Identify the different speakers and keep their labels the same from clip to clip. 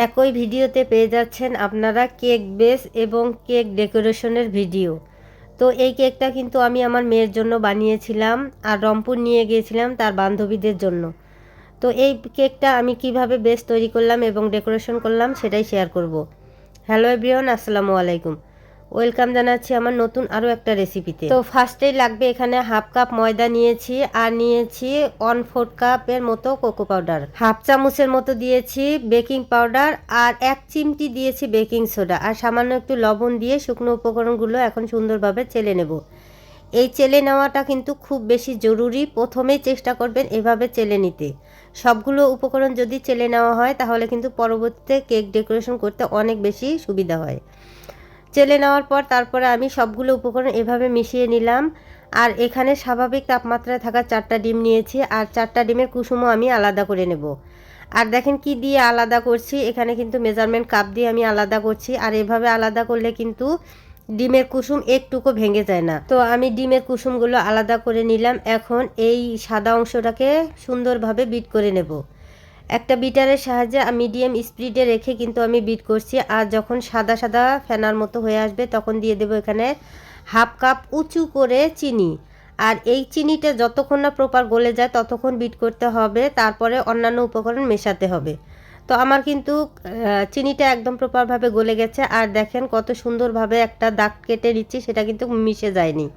Speaker 1: একই ভিডিওতে পেয়ে যাচ্ছেন আপনারা কেক বেস এবং কেক ডেকোরেশনের ভিডিও। তো এই কেকটা কিন্তু আমি আমার মেয়ের জন্য বানিয়েছিলাম আর রংপুর নিয়ে গিয়েছিলাম তার বান্ধবীদের জন্য। তো এই কেকটা আমি কিভাবে বেস তৈরি করলাম এবং ডেকোরেশন করলাম সেটাই শেয়ার করব। হ্যালো এভরিওয়ান, আসসালামু আলাইকুম। ওয়েলকাম জানাচ্ছি আমার নতুন আরও একটা রেসিপিতে। তো ফার্স্টেই লাগবে এখানে হাফ কাপ ময়দা নিয়েছি আর নিয়েছি 1/4 কাপের মতো কোকো পাউডার, হাফ চামচের মতো দিয়েছি বেকিং পাউডার আর 1 চিমটি দিয়েছি বেকিং সোডা আর সামান্য একটু লবণ দিয়ে শুকনো উপকরণগুলো এখন সুন্দরভাবে চেলে নেব। এই চেলে নেওয়াটা কিন্তু খুব বেশি জরুরি। প্রথমেই চেষ্টা করবেন এভাবে চেলে নিতে। সবগুলো উপকরণ যদি চেলে নেওয়া হয় তাহলে কিন্তু পরবর্তীতে কেক ডেকোরেশন করতে অনেক বেশি সুবিধা হয়। চেলে নেওয়ার পর তারপরে আমি সবগুলো উপকরণ এভাবে মিশিয়ে নিলাম। আর এখানে স্বাভাবিক তাপমাত্রায় থাকা 4টা ডিম নিয়েছি আর 4টা ডিমের কুসুমও আমি আলাদা করে নেব। আর দেখেন কি দিয়ে আলাদা করছি, এখানে কিন্তু মেজারমেন্ট কাপ দিয়ে আমি আলাদা করছি। আর এভাবে আলাদা করলে কিন্তু ডিমের কুসুম একটুকু ভেঙে যায় না। তো আমি ডিমের কুসুমগুলো আলাদা করে নিলাম। এখন এই সাদা অংশটাকে সুন্দরভাবে বিট করে নেব। একটা বিটারের সাহায্যে মিডিয়াম স্পিডে রেখে কিন্তু আমি বিট করছি। আর যখন সাদা সাদা ফেনার মতো হয়ে আসবে তখন দিয়ে দেবো এখানে হাফ কাপ উঁচু করে চিনি। আর এই চিনিটা যতক্ষণ না প্রপার গলে যায় ততক্ষণ বিট করতে হবে, তারপরে অন্যান্য উপকরণ মেশাতে হবে। তো আমার কিন্তু চিনিটা একদম প্রপারভাবে গলে গেছে। আর দেখেন কত সুন্দরভাবে একটা দাগ কেটে নিচ্ছি, সেটা কিন্তু মিশে যায়নি।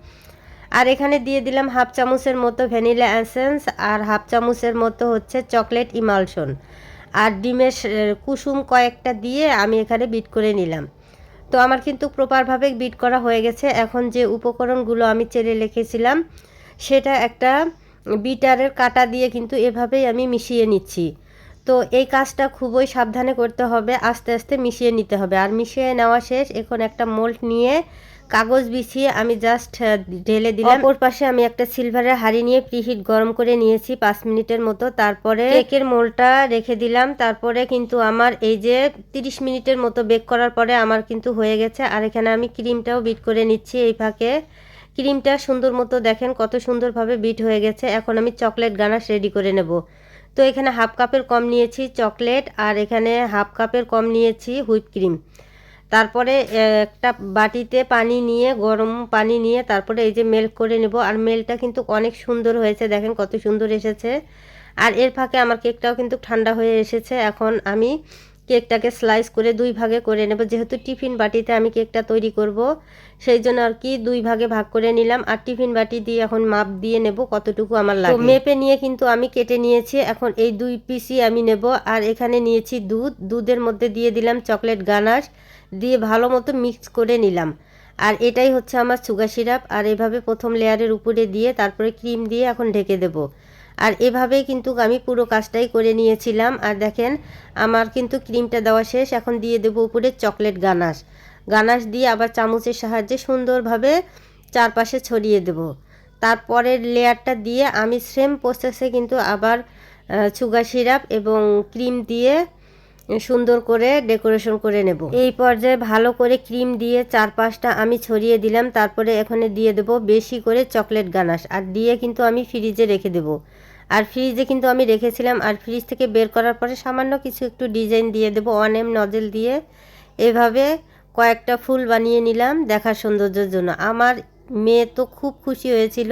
Speaker 1: আর এখানে দিয়ে দিলাম হাফ চামচের মতো ভ্যানিলা এসেন্স আর হাফ চামচের মতো হচ্ছে চকলেট ইমালশন। আর ডিমের কুসুম কয়েকটা দিয়ে আমি এখানে বিট করে নিলাম। তো আমার কিন্তু প্রপারভাবে বিট করা হয়ে গেছে। এখন যে উপকরণগুলো আমি চেলে রেখেছিলাম সেটা একটা বিটারের কাঁটা দিয়ে কিন্তু এভাবেই আমি মিশিয়ে নিচ্ছি। তো এই কাজটা খুবই সাবধানে করতে হবে, আস্তে আস্তে মিশিয়ে নিতে হবে। আর মিশিয়ে নেওয়া শেষ। এখন একটা মোল্ড নিয়ে কাগজ বিছিয়ে আমি জাস্ট ঢেলে দিলাম। অপর পাশে আমি একটা সিলভারের হাঁড়ি নিয়ে প্রিহিট গরম করে নিয়েছি 5 মিনিটের মতো। তারপরে কেকের মোল্ডটা রেখে দিলাম। তারপরে কিন্তু আমার এই যে 30 মিনিটের মতো বেক করার পরে আমার কিন্তু হয়ে গেছে। আর এখানে আমি ক্রিমটাও বিট করে নিচ্ছি। এই ফাঁকে ক্রিমটা সুন্দর মতো দেখেন কত সুন্দরভাবে বিট হয়ে গেছে। এখন আমি চকলেট গানাশ রেডি করে নেব। তো এখানে হাফ কাপের কম নিয়েছি চকলেট আর এখানে হাফ কাপের কম নিয়েছি হুইপ ক্রিম। তারপরে একটা বাটিতে পানি নিয়ে, গরম পানি নিয়ে তারপরে এই যে মেল্ট করে নেব। আর মেল্টটা কিন্তু অনেক সুন্দর হয়েছে, দেখেন কত সুন্দর এসেছে। আর এর ফাঁকে আমার কেকটাও কিন্তু ঠান্ডা হয়ে এসেছে। এখন আমি কেকটাকে স্লাইস করে 2 ভাগে করে নেব। যেহেতু টিফিন বাটিতে আমি কেকটা তৈরি করব সেই জন্য আর কি 2 ভাগে ভাগ করে নিলাম। আর টিফিন বাটি দিয়ে এখন মাপ দিয়ে নেব কতটুকু আমার লাগে। তো মেপে নিয়ে কিন্তু আমি কেটে নিয়েছি। এখন এই 2 পিসই আমি নেব। আর এখানে নিয়েছি দুধের মধ্যে দিয়ে দিলাম চকলেট গানাশ দিয়ে ভালো মতো মিক্স করে নিলাম। আর এটাই হচ্ছে আমার সুগার সিরাপ। আর এভাবে প্রথম লেয়ারের উপরে দিয়ে তারপরে ক্রিম দিয়ে এখন ঢেকে দেব। আর এভাবেই কিন্তু আমি পুরো কাজটাই করে নিয়েছিলাম। আর দেখেন আমার কিন্তু ক্রিমটা দেওয়া শেষ। এখন দিয়ে দেব উপরে চকলেট গানাশ দিয়ে আবার চামচের সাহায্যে সুন্দরভাবে চারপাশে ছড়িয়ে দেব। তারপরের লেয়ারটা দিয়ে আমি সেম প্রসেসে কিন্তু আবার সুগার সিরাপ এবং ক্রিম দিয়ে সুন্দর করে ডেকোরেশন করে নেব। এই পর্যায়ে ভালো করে ক্রিম দিয়ে চারপাশটা আমি ছড়িয়ে দিলাম। তারপরে এখানে দিয়ে দেব বেশি করে চকলেট গানাশ আর দিয়ে কিন্তু আমি ফ্রিজে রেখে দেব। আর ফ্রিজে কিন্তু আমি রেখেছিলাম। আর ফ্রিজ থেকে বের করার পরে সামান্য কিছু একটু ডিজাইন দিয়ে দেব 1M নজেল দিয়ে। এভাবে কয়েকটা ফুল বানিয়ে নিলাম দেখার সৌন্দর্যের জন্য। আমার মেয়ে তো খুব খুশি হয়েছিল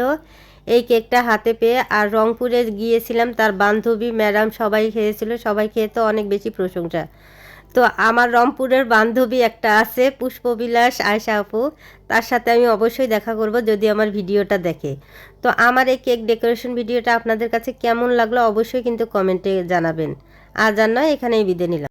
Speaker 1: এই কেকটা হাতে পেয়ে। আর রংপুরে গিয়েছিলাম, তার বান্ধবী ম্যাডাম সবাই খেয়েছিল, সবাই খেয়ে তো অনেক বেশি প্রশংসা। তো আমার রংপুরের বান্ধবী একটা আছে পুষ্পবিলাস আয়শা আপু, তার সাথে আমি অবশ্যই দেখা করব যদি আমার ভিডিওটা দেখে। তো আমার এই কেক ডেকোরেশন ভিডিওটা আপনাদের কাছে কেমন লাগলো অবশ্যই কিন্তু কমেন্টে জানাবেন। আজ আর নয়, এখানেই বিদায় নিলাম।